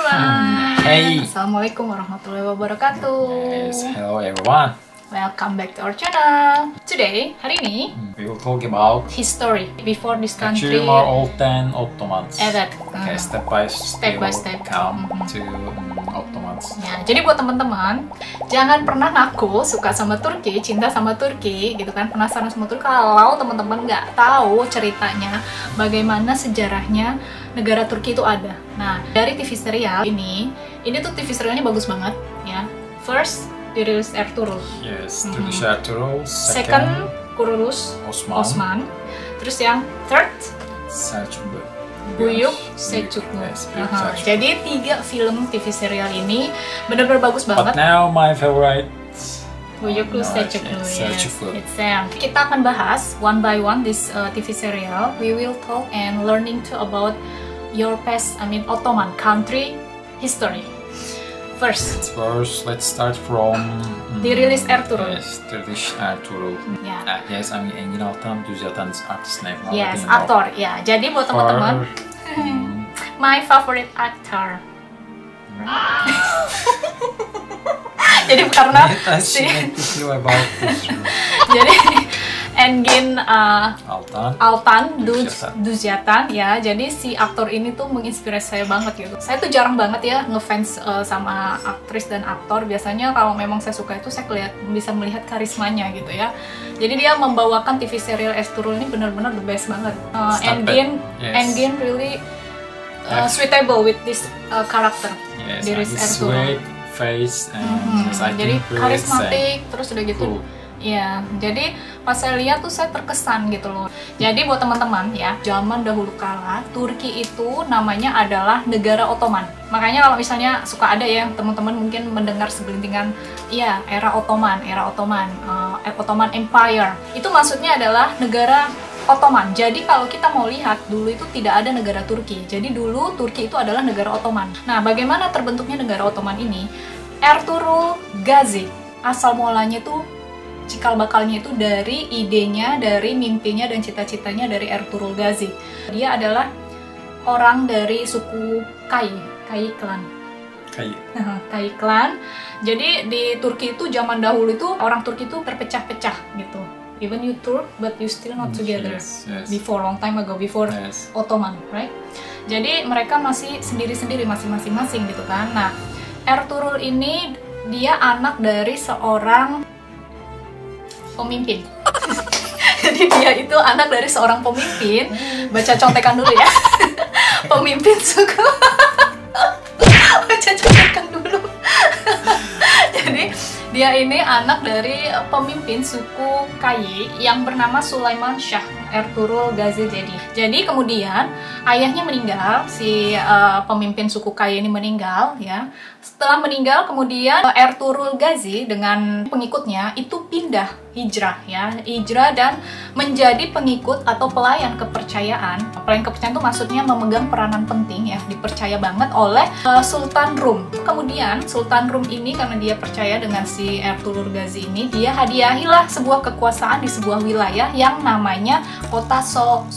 everyone. Hey. Assalamualaikum warahmatullahi wabarakatuh. Yes, hello everyone. Welcome back to our channel. Today, hari ini, We will talk about history before this country. actually more old than Ottomans. Evet. Okay, step by step. by step. Come to Ottomans. Ya, jadi buat teman-teman, jangan pernah ngaku suka sama Turki, cinta sama Turki, gitu kan, penasaran sama Turki. Kalau teman-teman nggak tahu ceritanya, bagaimana sejarahnya negara Turki itu ada. Nah, dari TV serial ini tuh TV serialnya bagus banget, ya. First, dirilis Ertuğrul. Yes, Turkish Ertuğrul. Second, Kuruluş Osman. Terus yang third, Selçuklu. Buyuk Selçuklu. Yes, Buyuk Selçuklu. Jadi 3 film TV serial ini benar-benar bagus banget. But now my favorite. Buyuklu Selçuklu. Selçuklu. It's kita akan bahas one by one this TV serial. We will talk and learning too about your past, Ottoman country history. First, Let's start from dirilis Ertuğrul. Yes, Turkish Ertuğrul. Ya. Yes, Engin Altan Düzyatan's artist name. Yes, aktor. Ya, jadi buat teman-teman, my favorite actor. Jadi karena jadi Engin Altan Düzyatan, ya. Jadi si aktor ini tuh menginspirasi saya banget gitu. Saya tuh jarang banget ya ngefans sama aktris dan aktor. Biasanya kalau memang saya suka itu saya bisa melihat karismanya gitu ya. Jadi dia membawakan TV serial Ertuğrul ini benar-benar the best banget. Engin really suitable with this character. Yes, Diri Ertuğrul. Face and jadi karismatik, terus udah gitu. Cool. Ya, jadi pas saya lihat tuh saya terkesan gitu loh. Jadi buat teman-teman ya, zaman dahulu kala Turki itu namanya adalah negara Ottoman. Makanya kalau misalnya suka ada ya teman-teman mungkin mendengar segelintingan, iya era Ottoman, Ottoman Empire. Itu maksudnya adalah negara Ottoman. Jadi kalau kita mau lihat dulu itu tidak ada negara Turki. Jadi dulu Turki itu adalah negara Ottoman. Nah, bagaimana terbentuknya negara Ottoman ini? Ertuğrul Gazi. Asal mulanya itu cikal bakalnya itu dari idenya, dari mimpinya dan cita-citanya dari Ertuğrul Gazi. Dia adalah orang dari suku Kai clan. Kai clan. Jadi di Turki itu zaman dahulu itu orang Turki itu terpecah-pecah gitu. Even you Turk, but you still not together. Yes. Before, long time ago, before Ottoman, right? Jadi mereka masih sendiri-sendiri, masing-masing gitu kan. Nah, Ertuğrul ini dia anak dari seorang pemimpin. Jadi dia itu anak dari seorang pemimpin. Baca contekan dulu ya. Pemimpin suku. Baca contekan dulu. Jadi dia ini anak dari pemimpin suku Kai yang bernama Sulaiman Shah Ertuğrul Gazi. Jadi kemudian ayahnya meninggal, si pemimpin suku Kai ini meninggal ya. Setelah meninggal kemudian Ertuğrul Gazi dengan pengikutnya itu hijrah dan menjadi pengikut atau pelayan kepercayaan. Pelayan kepercayaan itu maksudnya memegang peranan penting ya, dipercaya banget oleh Sultan Rum. Kemudian Sultan Rum ini karena dia percaya dengan si Ertuğrul Gazi ini, dia hadiahilah sebuah kekuasaan di sebuah wilayah yang namanya kota Suud.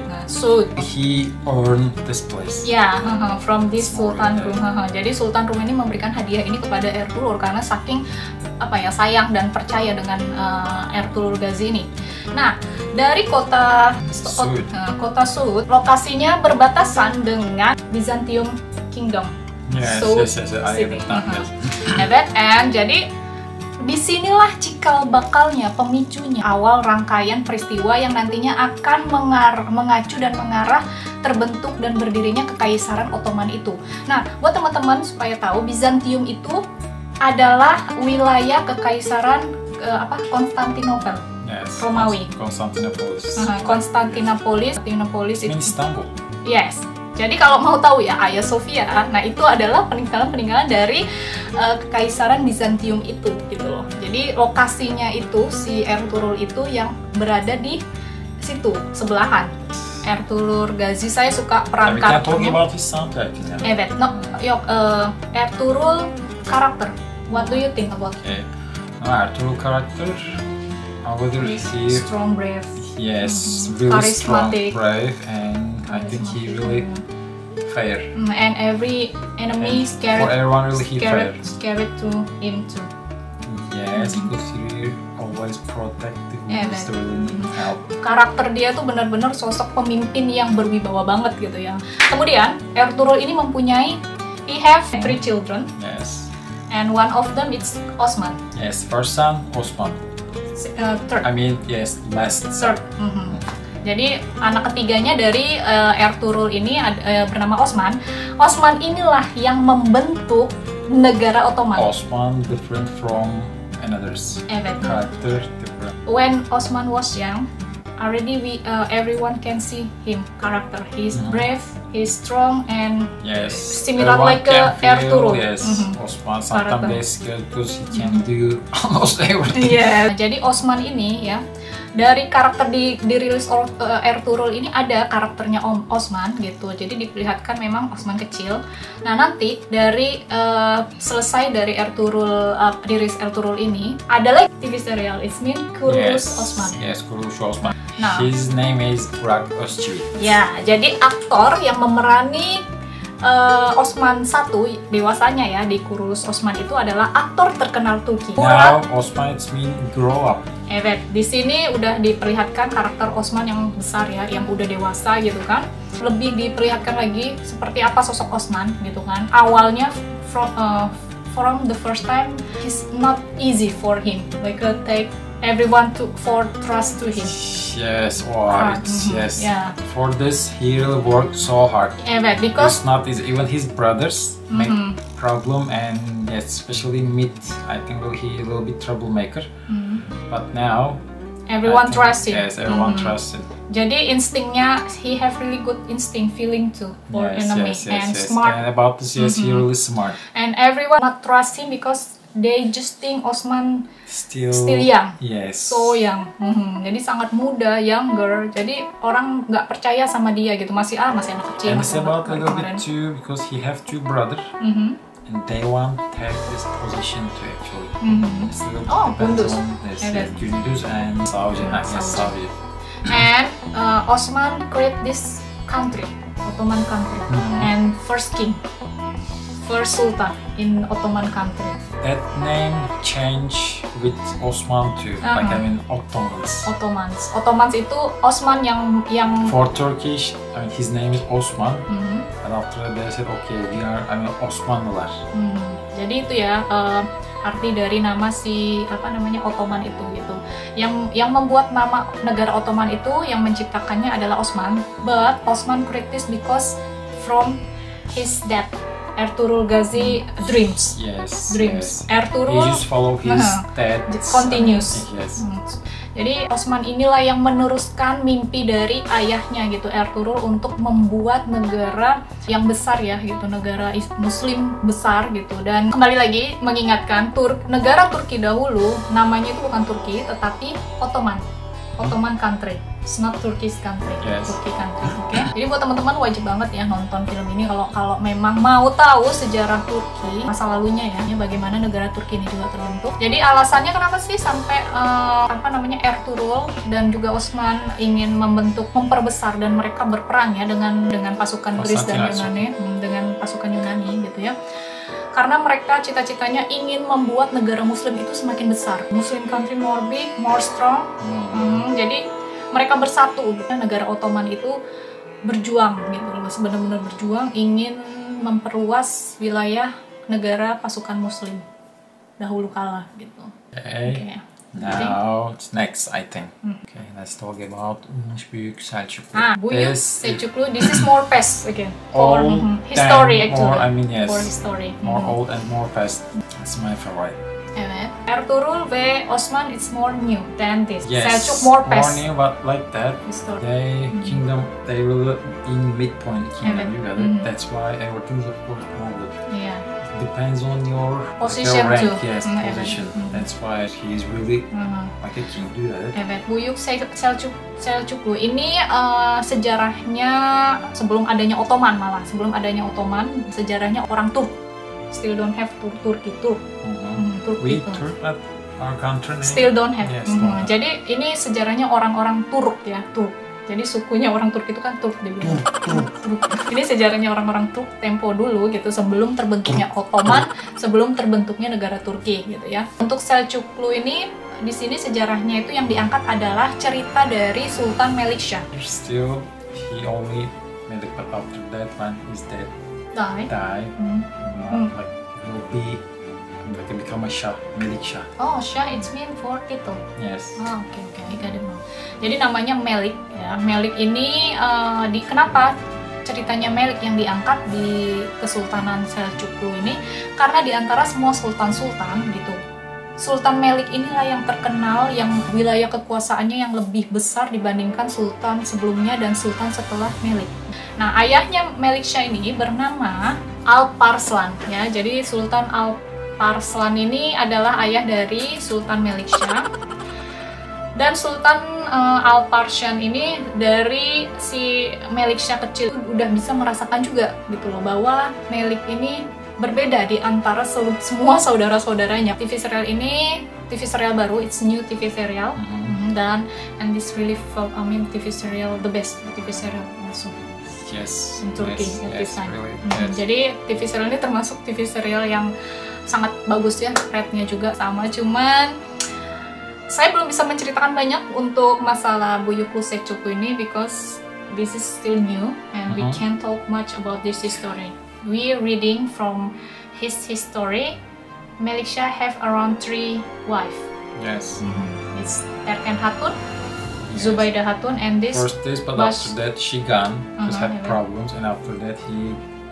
Nah, Suud. He earned this place. Ya, from this Sultan Rum. Jadi Sultan Rum ini memberikan hadiah ini kepada Ertuğrul karena saking sayang dan percaya dengan Ertuğrul Gazi ini. Nah, dari kota Suud, lokasinya berbatasan dengan Byzantium Kingdom. Yes, I understand. And jadi disinilah cikal bakalnya, pemicunya, awal rangkaian peristiwa yang nantinya akan mengacu dan mengarah terbentuk dan berdirinya Kekaisaran Ottoman itu. Nah, buat teman-teman supaya tahu, Byzantium itu adalah wilayah Kekaisaran Konstantinopel. Yes, Romawi. Konstantinopolis. Konstantinopolis itu Istanbul. Yes. Jadi kalau mau tahu ya Hagia Sophia, nah itu adalah peninggalan dari Kekaisaran Bizantium itu gitu loh. Jadi lokasinya itu si Ertuğrul itu yang berada di situ sebelahan. Ertuğrul Gazi, saya suka peran kartunnya. Evet, Ertuğrul karakter. What do you think about it? Ertuğrul karakter, I would receive strong, brave. Yes, really strong, brave, and I think he really fair. And every enemy For everyone really he fair. scared to him too. Yes, because he always protect the Yeah, who's the really help. Karakter dia tuh benar-benar sosok pemimpin yang berwibawa banget gitu ya. Kemudian Ertugrul ini mempunyai he have 3 children. Yes. And one of them is Osman. Yes, first son Osman. Third. I mean, yes, last. Third. Jadi anak ketiganya dari Ertugrul ini bernama Osman. Osman inilah yang membentuk negara Ottoman. Osman different from another's. Evet. Character different. When Osman was young, already everyone can see him character. He's brave, he's strong, and Yes. similar everyone like can feel, Ertugrul. Yes. Osman sometimes Character. they're scared because he can do almost everything. Iya. Jadi Osman ini ya, dari karakter dirilis Ertugrul ini ada karakternya Om Osman gitu. Jadi diperlihatkan memang Osman kecil. Nah nanti dari selesai dari dirilis Ertugrul ini ada lagi TV serial. It's mean Kuruluş Osman. Yes, Kuruluş Osman. Nah. His name is Burak Özçivit. Ya, jadi aktor yang memerani Osman I dewasanya ya di Kuruluş Osman itu adalah aktor terkenal Turki. Now Osman it's mean grow up. Evet, di sini udah diperlihatkan karakter Osman yang besar ya, yang udah dewasa gitu kan. Lebih diperlihatkan lagi seperti apa sosok Osman gitu kan. Awalnya from the first time it's not easy for him. Like take everyone for trust to him. Yes, wow, yes. Yeah. For this, he really worked so hard. Evet, because It's not easy. Even his brothers make problem, and yes, especially Mit, I think he a little bit troublemaker. But now everyone I think, trusts him. Yes, everyone trusts him. Jadi instingnya, he have really good instinct feeling too for enemy and smart. And about this, yes, he really smart. And everyone not trust him because they just think Osman Still young. Yes. So young. Jadi sangat muda, younger. Jadi orang nggak percaya sama dia gitu. Masih anak kecil. And it's masih about a little kemarin. bit too because he have 2 brothers. And they want to take this position to actually. It's a little Oh, depends Kunduz. on this, Evet. Kunduz and Savcı. Yes, Savcı. And Osman create this country, Ottoman country, and first king, first sultan in Ottoman country. That name change with Osman too. Like I mean Ottomans. Ottomans itu Osman yang For Turkish, I mean his name is Osman. And after that they said, okay, we are Osmanlılar. Jadi itu ya arti dari nama si Ottoman itu gitu. Yang membuat nama negara Ottoman itu yang menciptakannya adalah Osman. But Osman create this because from his dad, Ertugrul Gazi dreams. Yes. Dreams. Yes. Ertugrul He just follow his dad's continuous. Yes. Jadi Osman inilah yang meneruskan mimpi dari ayahnya gitu, Ertugrul, untuk membuat negara yang besar ya gitu, negara Muslim besar gitu. Dan kembali lagi mengingatkan negara Turki dahulu namanya itu bukan Turki tetapi Ottoman country. It's not Turkish country, Yes. Turki country. Oke. Jadi buat teman-teman wajib banget ya nonton film ini kalau memang mau tahu sejarah Turki masa lalunya ya, bagaimana negara Turki ini juga terbentuk. Jadi alasannya kenapa sih sampai Ertugrul dan juga Osman ingin memperbesar dan mereka berperang ya dengan pasukan Greece dan Yunani, dengan pasukan Yunani gitu ya. Karena mereka cita-citanya ingin membuat negara Muslim itu semakin besar. Muslim country more big, more strong. Jadi mereka bersatu. Negara Ottoman itu berjuang gitu loh, benar-benar berjuang ingin memperluas wilayah negara pasukan Muslim dahulu kala gitu. Okay. Now it's next, I think. Okay, let's talk about Ulus Büyük Selçuklu. Buyuk Selçuklu. This is more past again. For Old history and actually. more, I mean, yes. For history. More old and more past. That's my favorite. Evet. Ertugrul ve Osman is more new than this. Yes. Selçuk more past. More new, but like that. History. They really in midpoint kingdom together. That's why everything is of course more good. Yeah. Depends on your Position rank, too. yes, position. That's why he is really like a king together. Evet, Buyuk Selçuklu ini sejarahnya sebelum adanya Ottoman sebelum adanya Ottoman, sejarahnya orang Turk. Still don't have Turki. We Turk, but our country name still don't have. Yes, don't have. Jadi ini sejarahnya orang-orang Turk ya, Turk. Jadi sukunya orang Turki itu kan Turk dibilang. Turk. Ini sejarahnya orang-orang Turk tempo dulu gitu, sebelum terbentuknya Ottoman, sebelum terbentuknya negara Turki gitu ya. Untuk Selçuklu ini di sini sejarahnya itu yang diangkat adalah cerita dari Sultan Melikşah. Still, he only Melik, but after that when he's dead, Die. like will be like become a Shah, Melikşah. Oh, Shah it's mean for title. Yes. Oh, oke, I got it now. Jadi namanya Melik ya. Melik ini kenapa ceritanya Melik yang diangkat di Kesultanan Selçuklu ini? Karena di antara semua sultan-sultan gitu, Sultan Melik inilah yang terkenal, yang wilayah kekuasaannya yang lebih besar dibandingkan sultan sebelumnya dan sultan setelah Melik. Nah, ayahnya Melikşah ini bernama Alparslan ya. Jadi Sultan Alparslan ini adalah ayah dari Sultan Melikşah. Dan Sultan Alparslan ini dari si Melikşah kecil udah bisa merasakan juga gitu loh, bahwa Melik ini berbeda di antara semua saudara-saudaranya. TV serial ini TV serial baru, it's new TV serial. Dan this really felt, TV serial the best TV serial also. Yes. In Turkey at this time. Really, yes. Jadi TV serial ini termasuk TV serial yang sangat bagus ya, rate-nya juga sama. Cuman saya belum bisa menceritakan banyak untuk masalah Buyuklu Selçuklu ini because this is still new and we can't talk much about this history. We reading from his history. Melikşah have around 3 wives. Yes. It's Erken Hatun, Zubaydah Hatun, and this first this, but after that she gone because had problems, and after that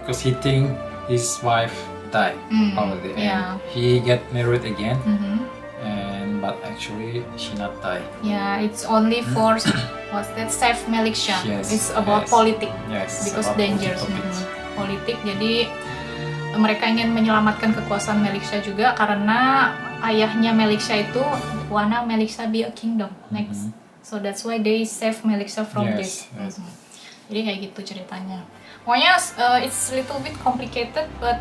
because he think his wife died already, and he get married again, but actually she not die. Yeah, it's only for what's that, save Melikşah. Yes, It's about politik. Yes, because about dangerous. Politik. Jadi mereka ingin menyelamatkan kekuasaan Melikşah juga karena ayahnya Melikşah itu wanna Melikşah be a kingdom next. So that's why they save Melikşah from this. Jadi kayak gitu ceritanya. Pokoknya it's a little bit complicated but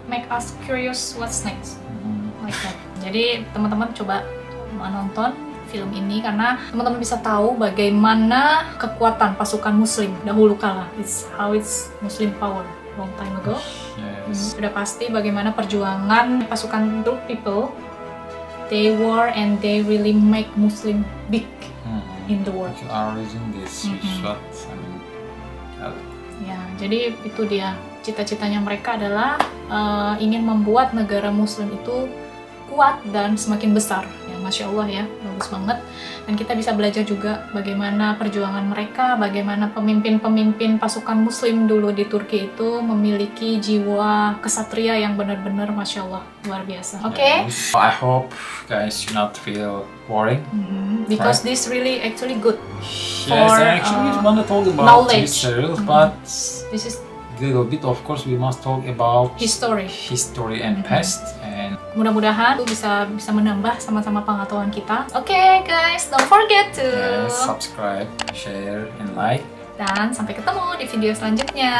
make us curious what's next. Like that. Jadi teman-teman coba menonton film ini karena teman-teman bisa tahu bagaimana kekuatan pasukan Muslim dahulu kala. It's how it's Muslim power long time ago. Yes. Sudah pasti bagaimana perjuangan pasukan Turk people. They war and they really make Muslim big in the world. Are using this shot. Ya, jadi itu dia cita-citanya mereka adalah ingin membuat negara Muslim itu kuat dan semakin besar. Ya, Masya Allah ya, bagus banget. Dan kita bisa belajar juga bagaimana perjuangan mereka, bagaimana pemimpin-pemimpin pasukan Muslim dulu di Turki itu memiliki jiwa kesatria yang benar-benar Masya Allah luar biasa. Oke? Yes. I hope guys you not feel boring. Because this really actually good. Yes, I actually want to talk about this serial, but this is little bit, of course, we must talk about history and past, and mudah-mudahan bisa menambah sama-sama pengetahuan kita. Oke, guys, don't forget to subscribe, share, and like. Dan sampai ketemu di video selanjutnya.